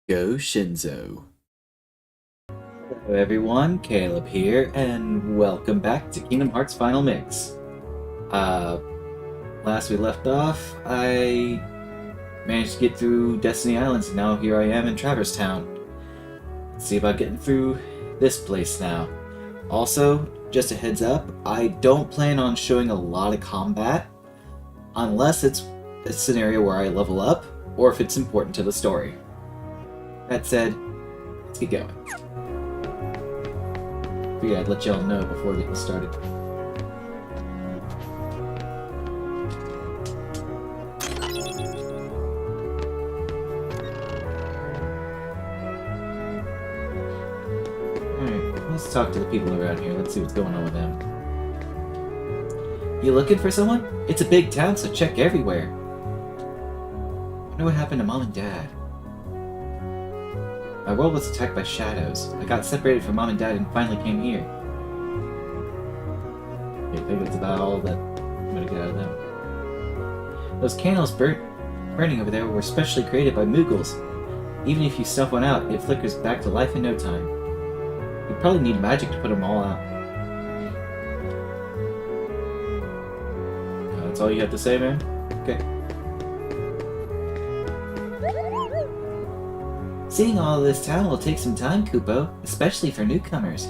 Goshinzo. Hello everyone, Caleb here, and welcome back to Kingdom Hearts Final Mix. Last we left off, I managed to get through Destiny Islands, and now here I am in Traverse Town. Let's see about getting through this place now. Also, just a heads up, I don't plan on showing a lot of combat, unless it's a scenario where I level up, or if it's important to the story. That said, let's get going. Figured I'd let y'all know before getting started. Alright, let's talk to the people around here. Let's see what's going on with them. You looking for someone? It's a big town, so check everywhere. I wonder what happened to Mom and Dad. My world was attacked by shadows. I got separated from Mom and Dad and finally came here. I think that's about all that I'm gonna get out of them. Those candles burning over there were specially created by Moogles. Even if you snuff one out, it flickers back to life in no time. You probably need magic to put them all out. That's all you have to say, man? Okay. Seeing all of this town will take some time, Kupo, especially for newcomers.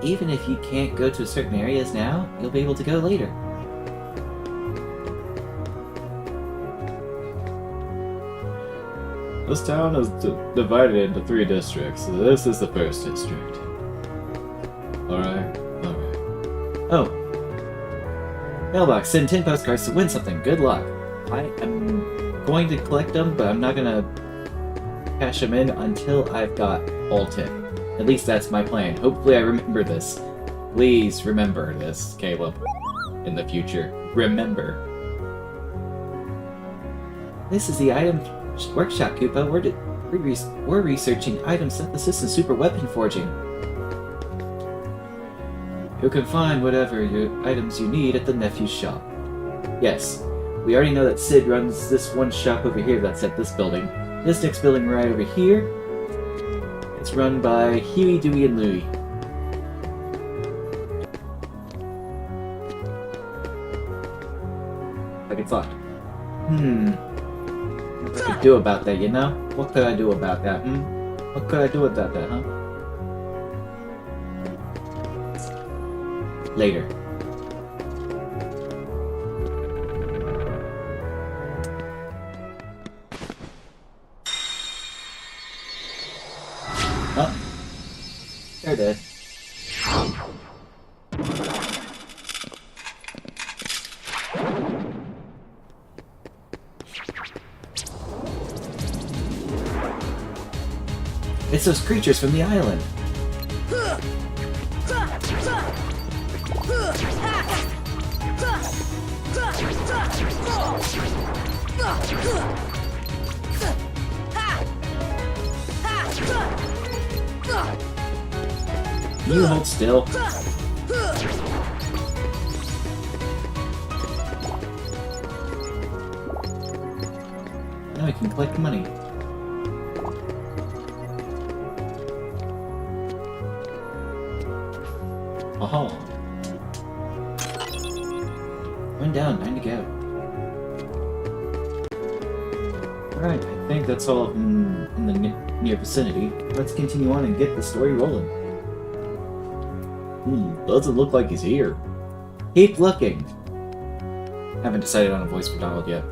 Even if you can't go to certain areas now, you'll be able to go later. This town is divided into 3 districts. This is the first district. Alright. Oh. Mailbox, send 10 postcards to win something. Good luck. I am going to collect them, but I'm not gonna cash them in until I've got all 10. At least that's my plan. Hopefully I remember this. Please remember this, Caleb. In the future. Remember. This is the item workshop, Koopa. We're researching item synthesis and super weapon forging. You can find whatever items you need at the nephew's shop. Yes, we already know that Sid runs this one shop over here that's at this building. This next building right over here, it's run by Huey, Dewey, and Louie. Like it's locked. What could I do about that, you know? What could I do about that, What could I do about that, huh? Later. Oh. They're dead. It's those creatures from the island. You hold still. Now we can collect money. Aha. One down, 9 to go. Alright, I think that's all in the near vicinity. Let's continue on and get the story rolling. Doesn't look like he's here. Keep looking! Haven't decided on a voice for Donald yet.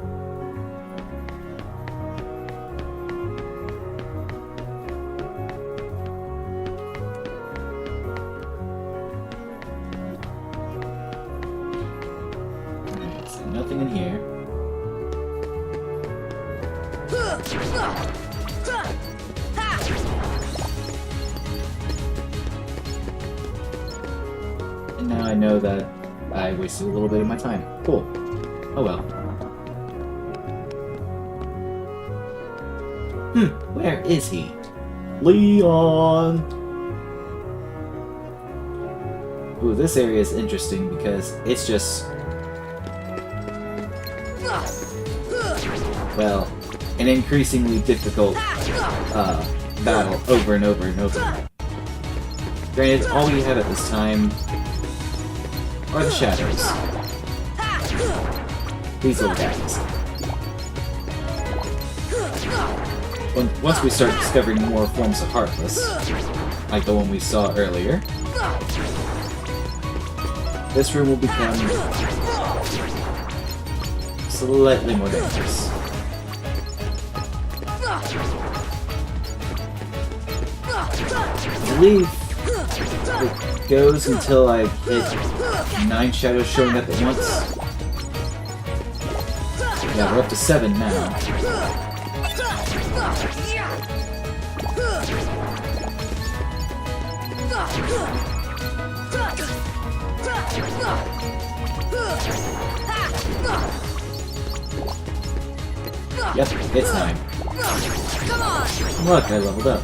Alright, so nothing in here. And now I know that I wasted a little bit of my time. Cool. Oh well. Where is he? Leon! Ooh, this area is interesting because it's just... well, an increasingly difficult battle over and over and over. Granted, all we have at this time are the shadows. These little guys. Once we start discovering more forms of Heartless, like the one we saw earlier, this room will become slightly more dangerous. I believe it goes until I hit 9 shadows showing up at once. Yeah, we're up to 7 now. Yep, it's 9. Look, I leveled up.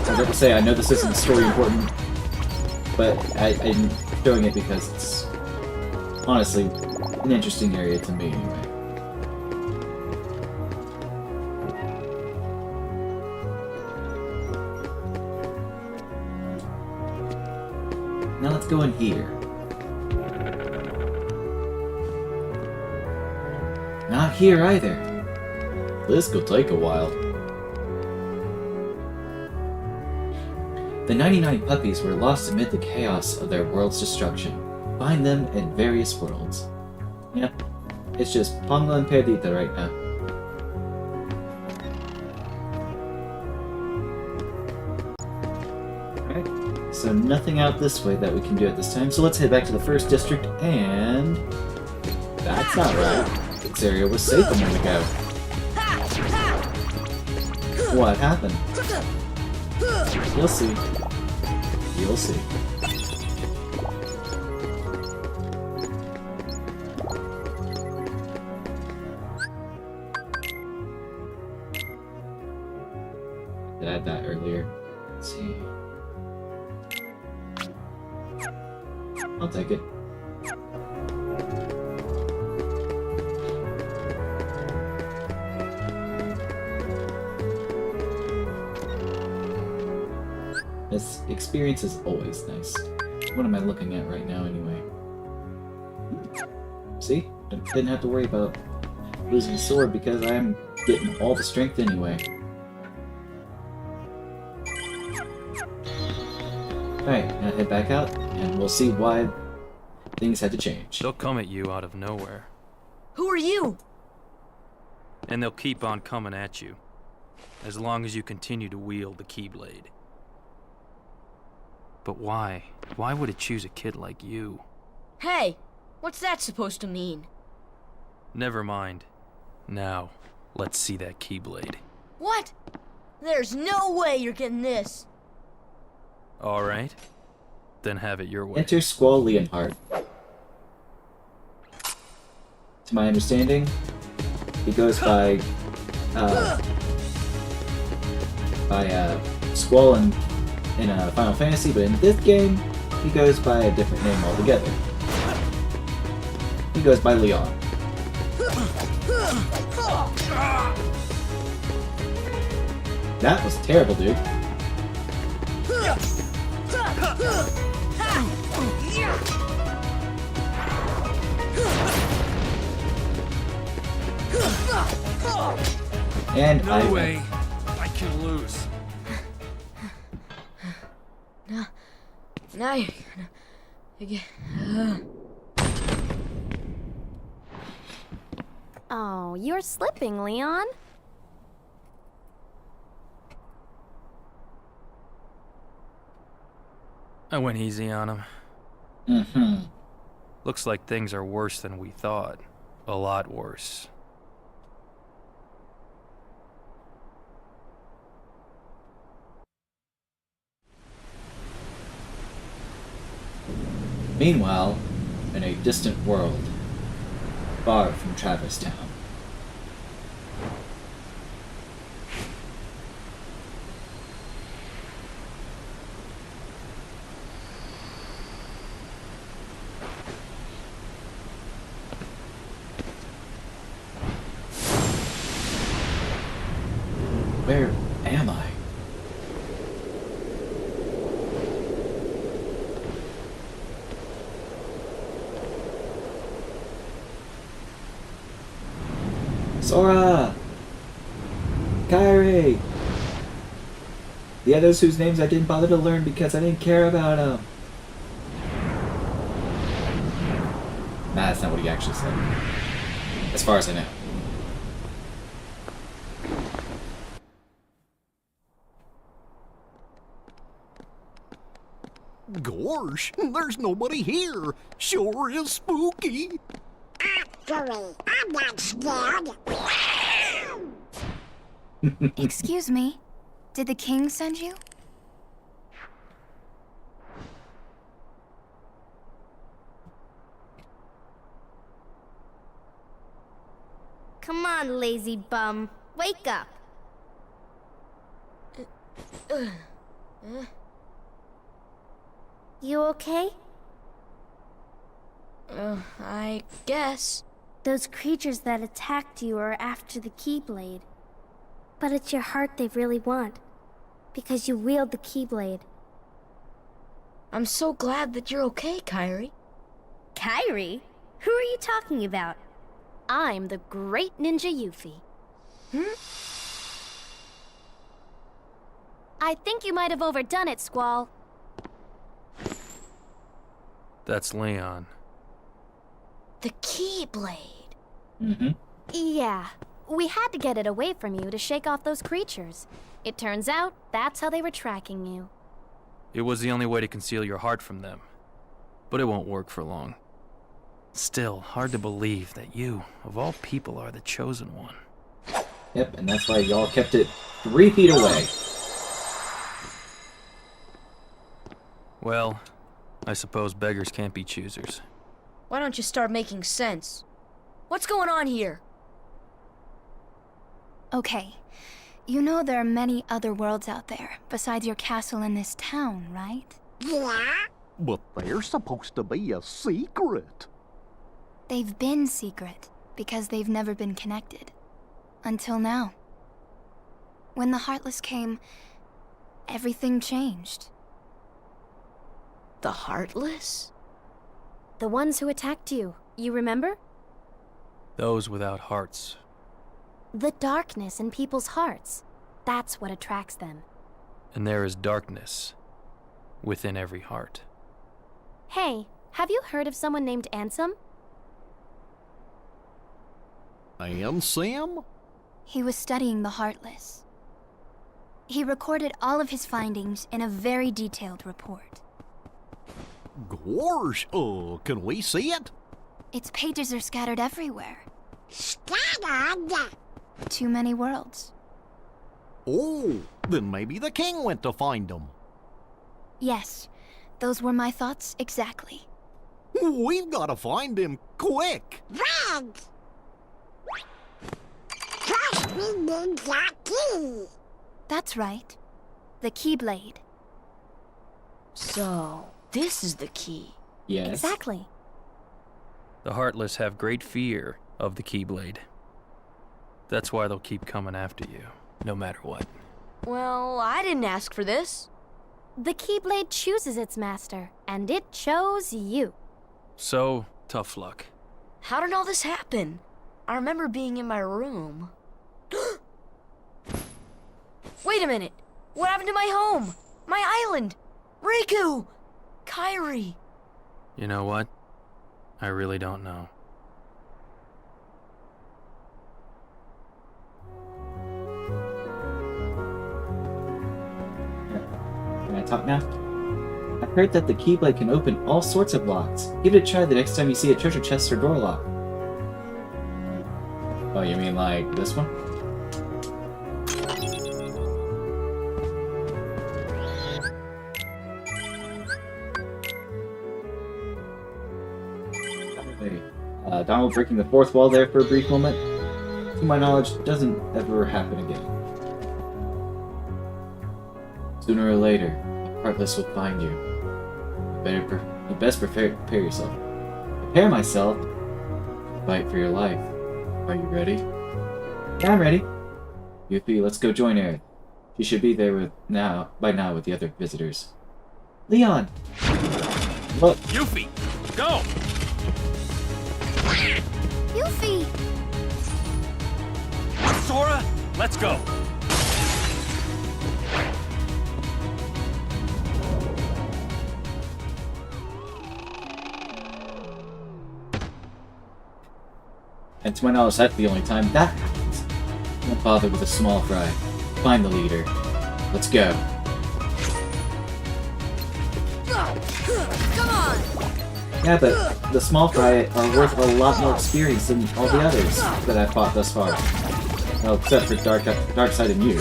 I was about to say, I know this isn't story important, but I'm showing it because it's honestly an interesting area to me anyway. Now let's go in here. Not here either. This could take a while. The 99 puppies were lost amid the chaos of their world's destruction. Find them in various worlds. Yep, it's just Pongo and Perdita right now. Alright, so nothing out this way that we can do at this time, so let's head back to the first district, and... that's not right. This area was safe a moment ago. What happened? You'll see. You'll see. I had that earlier. Let's see. I'll take it. This experience is always nice. What am I looking at right now, anyway? See? Didn't have to worry about losing the sword because I'm getting all the strength anyway. Alright, now head back out, and we'll see why things had to change. They'll come at you out of nowhere. Who are you? And they'll keep on coming at you. As long as you continue to wield the Keyblade. But why? Why would it choose a kid like you? Hey, what's that supposed to mean? Never mind. Now, let's see that Keyblade. What? There's no way you're getting this. Alright. Then have it your way. Enter Squall Leonhardt. To my understanding, he goes by Squall in Final Fantasy, but in this game, he goes by a different name altogether. He goes by Leon. That was terrible, dude. And No way I can lose. Now you're gonna get... Oh, you're slipping, Leon. I went easy on him. Mm-hmm. Looks like things are worse than we thought. A lot worse. Meanwhile, in a distant world, far from Traverse Town. Where am I? Sora! Kyrie! The others whose names I didn't bother to learn because I didn't care about them. Nah, that's not what he actually said. As far as I know. Gosh, there's nobody here. Sure is spooky. Actually, I'm not scared. Excuse me. Did the king send you? Come on, lazy bum. Wake up. You okay? I guess. Those creatures that attacked you are after the Keyblade. But it's your heart they really want. Because you wield the Keyblade. I'm so glad that you're okay, Kyrie. Kyrie? Who are you talking about? I'm the great ninja Yuffie. I think you might have overdone it, Squall. That's Leon. The Keyblade. Mm-hmm. Yeah, we had to get it away from you to shake off those creatures. It turns out that's how they were tracking you. It was the only way to conceal your heart from them. But it won't work for long. Still, hard to believe that you, of all people, are the chosen one. Yep, and that's why y'all kept it 3 feet away. Well, I suppose beggars can't be choosers. Why don't you start making sense? What's going on here? Okay. You know there are many other worlds out there, besides your castle in this town, right? Yeah? But they're supposed to be a secret. They've been secret, because they've never been connected. Until now. When the Heartless came, everything changed. The Heartless? The ones who attacked you, you remember? Those without hearts. The darkness in people's hearts. That's what attracts them. And there is darkness within every heart. Hey, have you heard of someone named Ansem? And Sam? He was studying the Heartless. He recorded all of his findings in a very detailed report. Gosh, can we see it? Its pages are scattered everywhere. Scattered? Too many worlds. Oh, then maybe the king went to find them. Yes, those were my thoughts exactly. We've got to find him quick. Red! First we need that key. That's right. The Keyblade. So, this is the key. Yes. Exactly. The Heartless have great fear of the Keyblade. That's why they'll keep coming after you, no matter what. Well, I didn't ask for this. The Keyblade chooses its master, and it chose you. So, tough luck. How did all this happen? I remember being in my room. Wait a minute! What happened to my home? My island? Riku! Kyrie! You know what? I really don't know. Can I talk now? I've heard that the Keyblade can open all sorts of locks. Give it a try the next time you see a treasure chest or door lock. Oh, you mean like this one? Donald breaking the fourth wall there for a brief moment. To my knowledge, doesn't ever happen again. Sooner or later, Heartless will find you. You best prepare yourself. Prepare myself. Fight for your life. Are you ready? Yeah, I'm ready. Yuffie, let's go join Aerith. She should be there by now with the other visitors. Leon! Look! Yuffie, go! Yuffie! Sora, let's go! And to my knowledge, that's the only time that happens. Don't bother with a small fry. Find the leader. Let's go. Come on! Yeah, but the small fry are worth a lot more experience than all the others that I've fought thus far. Well, except for Darkseid and you.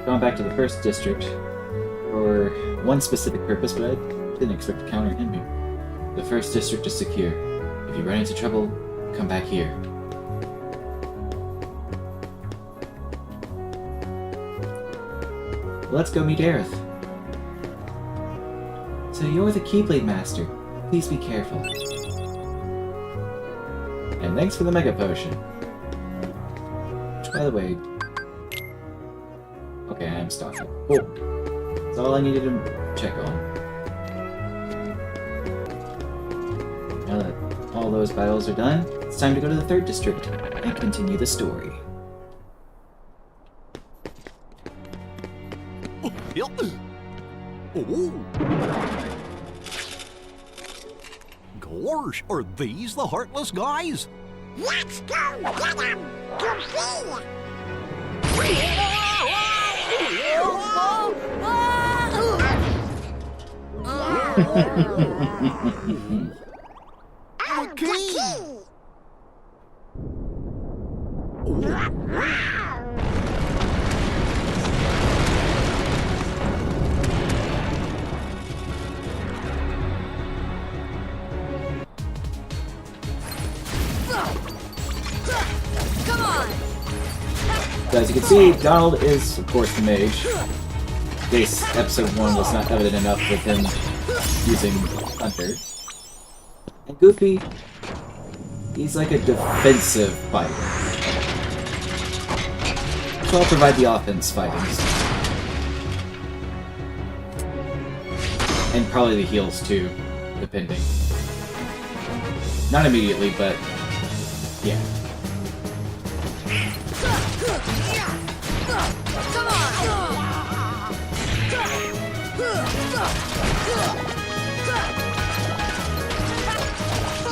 Gone back to the first district for one specific purpose, but I didn't expect to encounter him here. The first district is secure. If you run into trouble, come back here. Let's go meet Aerith. So you're the Keyblade Master. Please be careful. And thanks for the Mega Potion. Which, by the way... Okay, I am stocking. Cool. That's all I needed to check on. Now that all those battles are done, it's time to go to the third district and continue the story. Oh. Gosh, are these the Heartless guys? Let's go get them! Goofy! Oh, the key! Come on! So as you can see, Donald is, of course, the mage. This episode 1 was not evident enough with him using Hunter. And Goofy, he's like a defensive fighter. So I'll provide the offense fightings. And probably the heals too, depending. Not immediately, but yeah. Come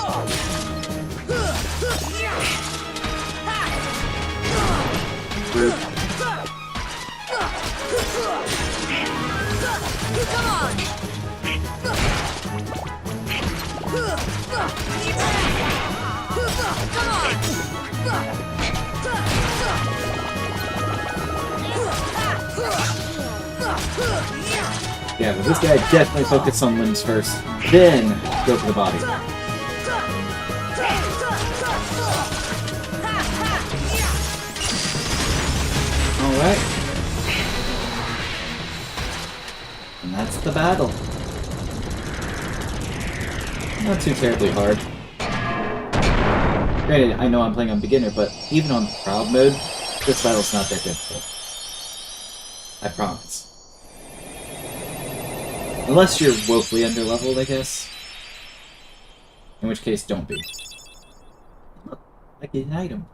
on! Rude. Come on! Yeah, but this guy definitely focus on limbs first, then go for the body. Alright. And that's the battle. Not too terribly hard. Granted, I know I'm playing on beginner, but even on proud mode, this battle's not that difficult. I promise. Unless you're woefully underleveled, I guess. In which case, don't be. Look, I get an item.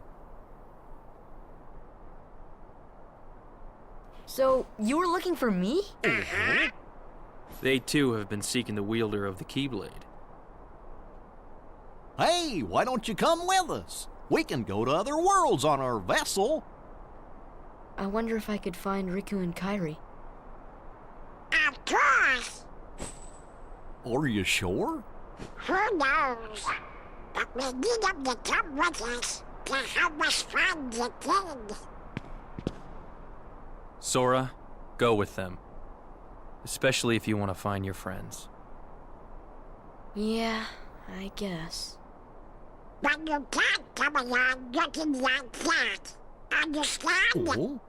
So, you were looking for me? They too have been seeking the wielder of the Keyblade. Hey, why don't you come with us? We can go to other worlds on our vessel. I wonder if I could find Riku and Kairi. Of course! Are you sure? Who knows? But we need them to come with us to help us find the kid. Sora, go with them. Especially if you want to find your friends. Yeah, I guess. But you can't come along looking like that. Understand? Oh?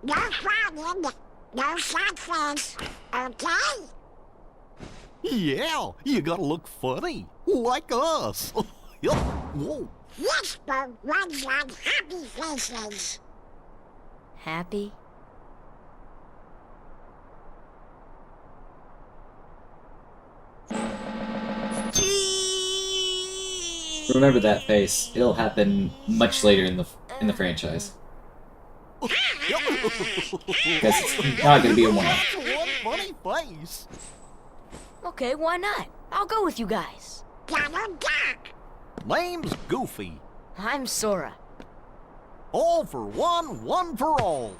No flying. No sad face, okay? Yeah, you gotta look funny, like us. Yup. Whoa. This boat runs on happy faces. Happy? Remember that face. It'll happen much later in the franchise. Because it's not gonna be a one-off. One funny face. Okay, why not? I'll go with you guys. Donald Duck. Name's Goofy. I'm Sora. All for one, one for all.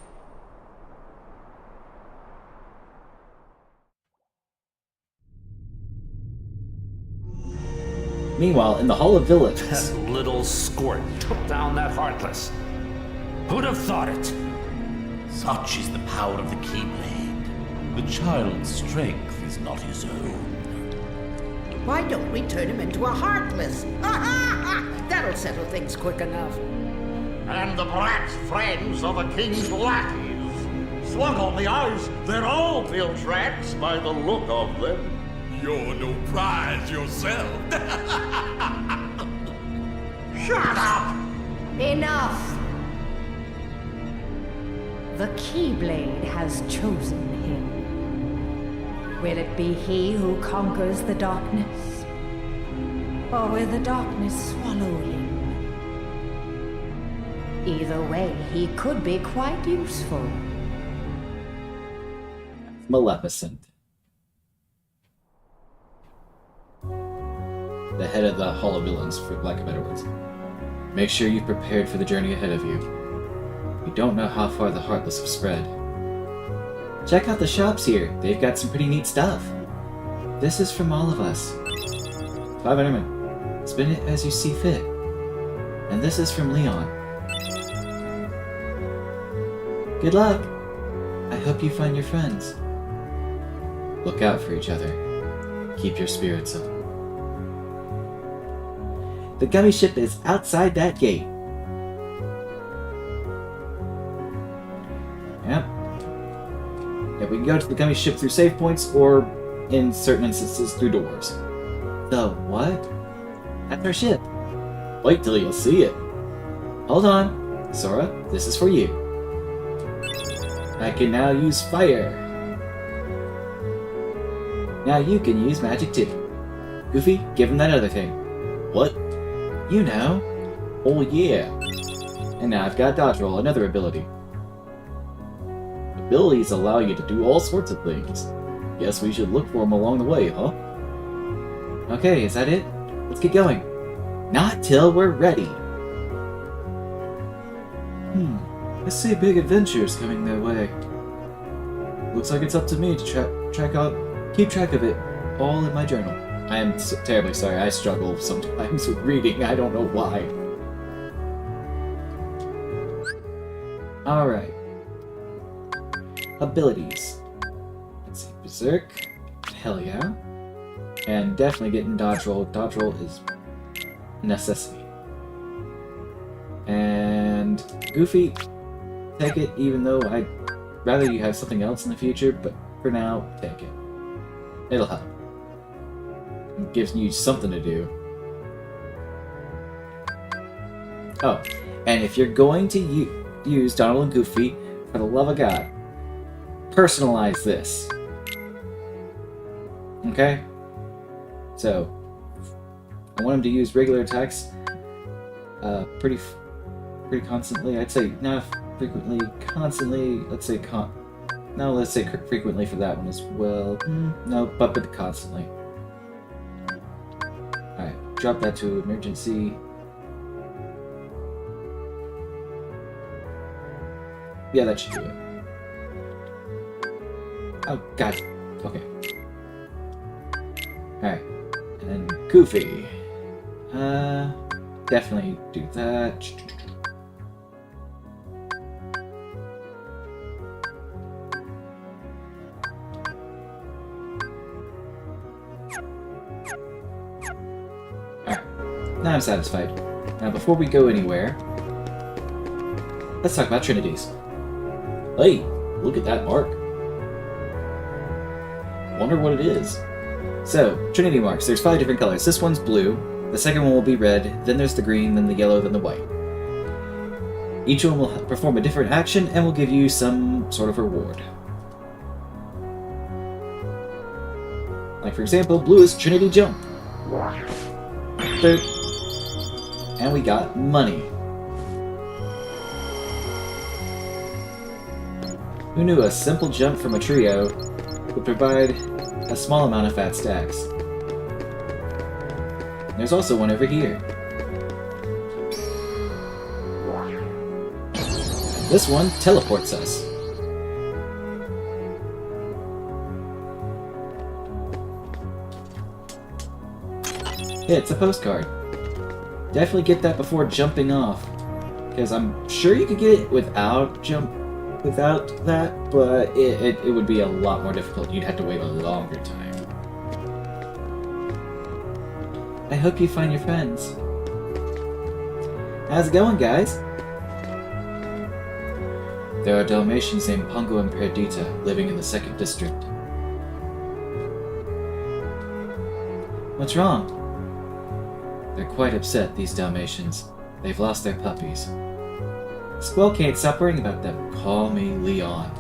Meanwhile, in the Hall of Villains, That little squirt took down that Heartless. Who'd have thought it? Such is the power of the Keyblade. The child's strength is not his own. Why don't we turn him into a Heartless? That'll settle things quick enough. And the brat's friends are the king's lackeys. Slug on the ice, they're all bilge rats by the look of them. You're no prize yourself. Shut up! Enough! The Keyblade has chosen him. Will it be he who conquers the darkness? Or will the darkness swallow him? Either way, he could be quite useful. Maleficent. The head of the Hall of Villains, for lack of better words. Make sure you've prepared for the journey ahead of you. You don't know how far the Heartless have spread. Check out the shops here. They've got some pretty neat stuff. This is from all of us. 500 men. Spend it as you see fit. And this is from Leon. Good luck. I hope you find your friends. Look out for each other. Keep your spirits up. The gummy ship is outside that gate. Yep. Yeah, we can go to the gummy ship through save points, or in certain instances through doors. The what? That's our ship. Wait till you'll see it. Hold on. Sora, this is for you. I can now use fire. Now you can use magic too. Goofy, give him that other thing. What? You know. Oh yeah. And now I've got Dodge Roll, another ability. Abilities allow you to do all sorts of things. Guess we should look for them along the way, huh? Okay, is that it? Let's get going. Not till we're ready. I see big adventures coming their way. Looks like it's up to me to keep track of it all in my journal. I am terribly sorry. I struggle sometimes with reading. I don't know why. Alright. Abilities. Let's see. Berserk. Hell yeah. And definitely getting Dodge Roll. Dodge Roll is a necessity. And Goofy, take it, even though I'd rather you have something else in the future, but for now, take it. It'll help. It gives you something to do. Oh, and if you're going to use Donald and Goofy, for the love of God, personalize this. Okay? So, I want him to use regular attacks pretty constantly. I'd say not frequently, constantly. Let's say let's say frequently for that one as well. No, but constantly. Alright, drop that to emergency. Yeah, that should do it. Oh, God. Okay. Alright. And then Goofy. Definitely do that. Alright. Now I'm satisfied. Now before we go anywhere, let's talk about trinities. Hey, look at that mark. wonder what it is. So, Trinity marks. There's 5 different colors. This one's blue. The second one will be red. Then there's the green, then the yellow, then the white. Each one will perform a different action and will give you some sort of reward. Like, for example, blue is Trinity Jump. And we got money. Who knew a simple jump from a trio would provide a small amount of fat stacks? There's also one over here. This one teleports us. Yeah, it's a postcard. Definitely get that before jumping off, because I'm sure you could get it without that, but it would be a lot more difficult. You'd have to wait a longer time. I hope you find your friends. How's it going, guys? There are Dalmatians named Pongo and Perdita living in the 2nd district. What's wrong? They're quite upset, these Dalmatians. They've lost their puppies. Squall can't stop worrying about them. Call me Leon.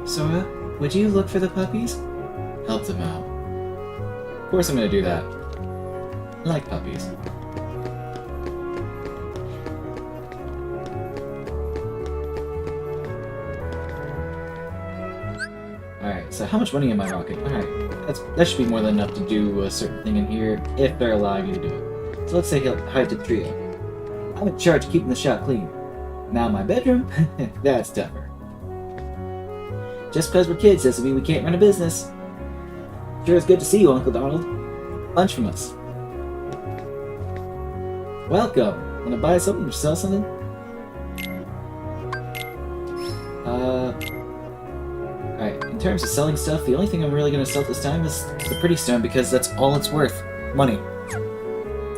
Sora, would you look for the puppies? Help them out. Of course I'm gonna do that. I like puppies. Alright, so how much money am I rocking? Alright, that should be more than enough to do a certain thing in here, if they're allowing you to do it. So let's say he'll hide the trio. I'm in charge of keeping the shop clean. Now my bedroom? That's tougher. Just because we're kids doesn't mean we can't run a business. Sure is good to see you, Uncle Donald. Lunch from us. Welcome. Wanna buy something or sell something? Alright, in terms of selling stuff, the only thing I'm really gonna sell this time is the Pretty Stone, because that's all it's worth. Money.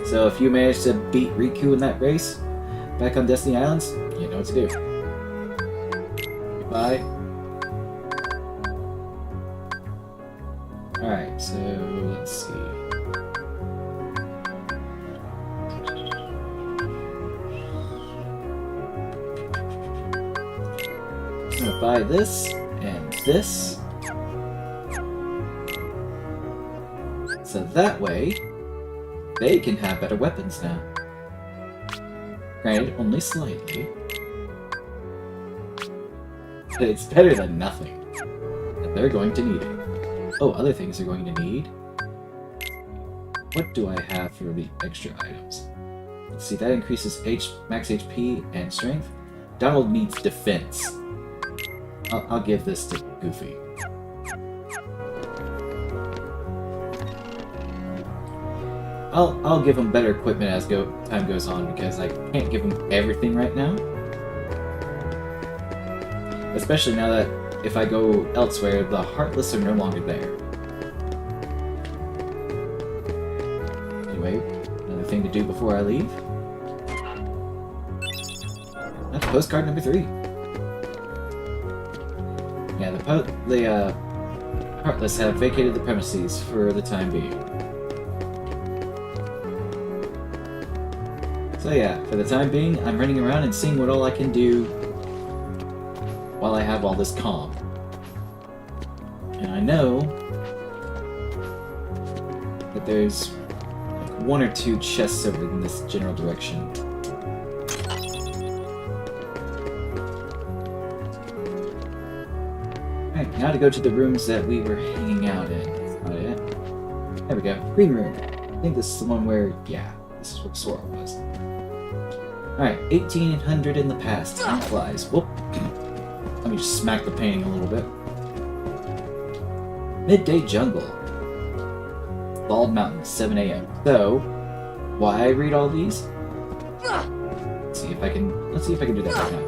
So if you manage to beat Riku in that race, back on Destiny Islands, you know what to do. Goodbye. Alright, so let's see. I'm gonna buy this and this. So that way, they can have better weapons now. Granted, only slightly. But it's better than nothing. And they're going to need it. Oh, other things they're going to need. What do I have for the extra items? Let's see, that increases max HP and strength. Donald needs defense. I'll give this to Goofy. I'll give him better equipment as time goes on, because I can't give him everything right now. Especially now that if I go elsewhere, the Heartless are no longer there. Anyway, another thing to do before I leave. That's postcard number 3. Yeah, the Heartless have vacated the premises for the time being. So yeah, for the time being, I'm running around and seeing what all I can do while I have all this calm. And I know that there's like 1 or 2 chests over in this general direction. Alright, now to go to the rooms that we were hanging out in. That's not it. There we go. Green room. I think this is the one where, yeah, this is where Sora was. Alright, 1800 in the past. Time flies. Whoop. Let me just smack the painting a little bit. Midday Jungle. Bald Mountain, 7 a.m. So, why I read all these? Let's see if I can do that right now.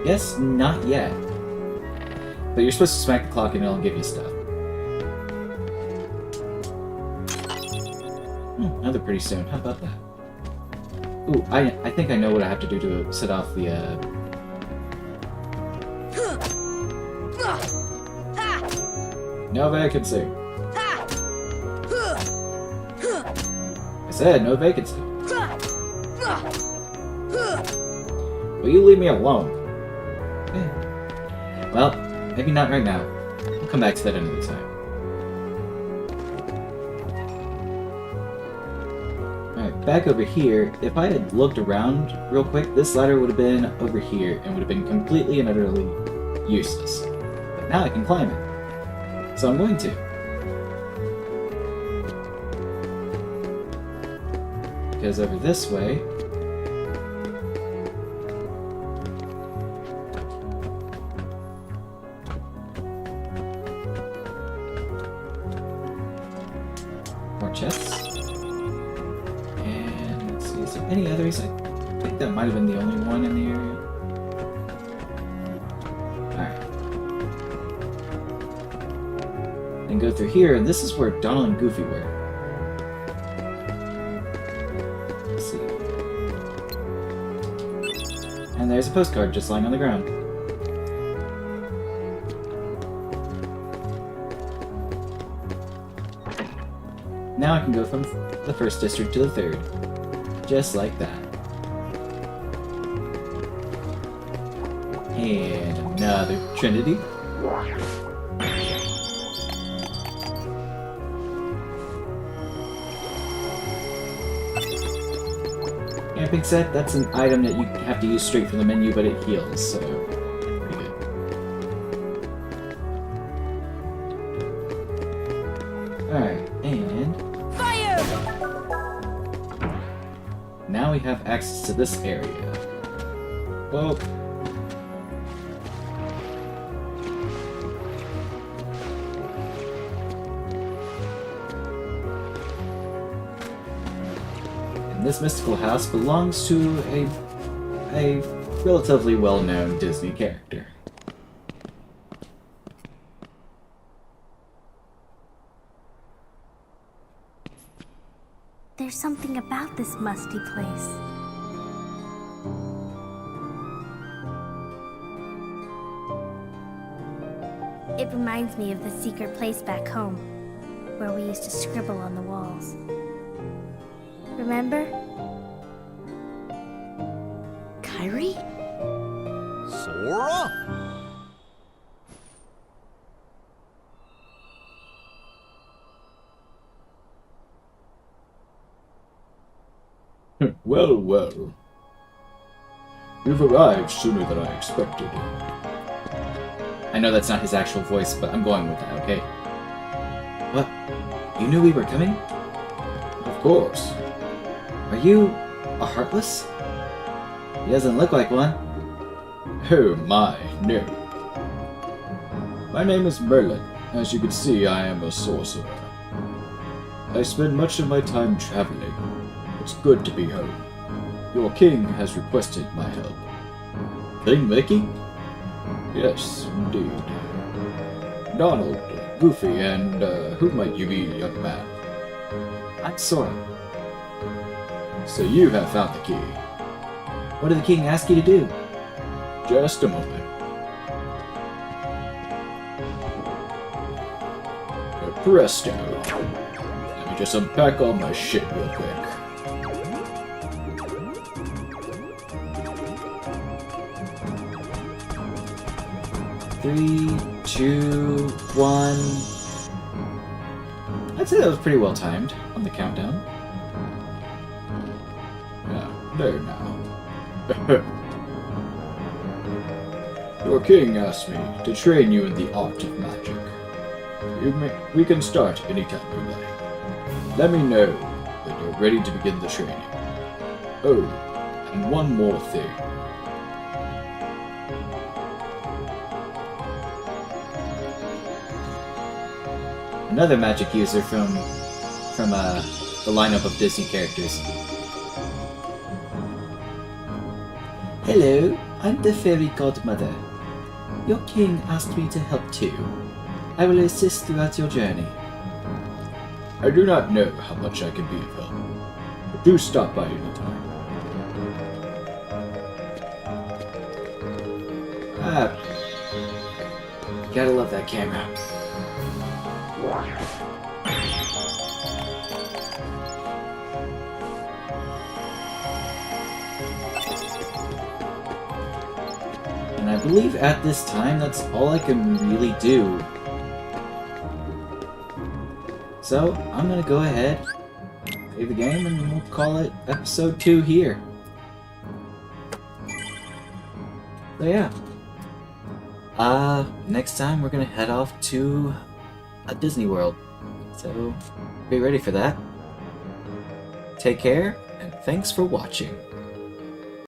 Yes, not yet. But you're supposed to smack the clock and it'll give you stuff. Another Pretty Stone. How about that? Ooh, I think I know what I have to do to set off the No vacancy. I said no vacancy. Will you leave me alone? Okay. Well, maybe not right now. We'll come back to that another time. Alright, back over here. If I had looked around real quick, this ladder would have been over here and would have been completely and utterly useless. But now I can climb it. So I'm going to. Because over this way... more chests. And let's see, is there any others? I think that might have been the only one in the area. Alright. And go through here, and this is where Donald and Goofy were. Let's see. And there's a postcard just lying on the ground. Now I can go from the first district to the third. Just like that. And another Trinity. Camping set, that's an item that you have to use straight from the menu, but it heals, so pretty good. Alright, and Fire! now we have access to this area. Well, this mystical house belongs to a relatively well-known Disney character. There's something about this musty place. It reminds me of the secret place back home, where we used to scribble on the walls. Remember? Kyrie? Sora? Well, well. You've arrived sooner than I expected. I know that's not his actual voice, but I'm going with that, okay? What? You knew we were coming? Of course. Are you a Heartless? He doesn't look like one. Oh my, no. My name is Merlin. As you can see, I am a sorcerer. I spend much of my time traveling. It's good to be home. Your king has requested my help. King Mickey? Yes, indeed. Donald, Goofy, and who might you be, young man? I'm Sora. So you have found the key. What did the king ask you to do? Just a moment. Presto. Let me just unpack all my shit real quick. 3, 2, 1. I'd say that was pretty well timed on the countdown. Yeah, there now. Your king asked me to train you in the art of magic. We can start anytime you like. Let me know when you're ready to begin the training. Oh, and one more thing. Another magic user from the lineup of Disney characters. Hello, I'm the fairy godmother. Your king asked me to help too. I will assist throughout your journey. I do not know how much I can be of help, but do stop by anytime. Ah, gotta love that camera. And I believe at this time, that's all I can really do. So, I'm gonna go ahead, save the game, and we'll call it episode 2 here. So yeah. Next time we're gonna head off to a Disney World. So, be ready for that. Take care, and thanks for watching.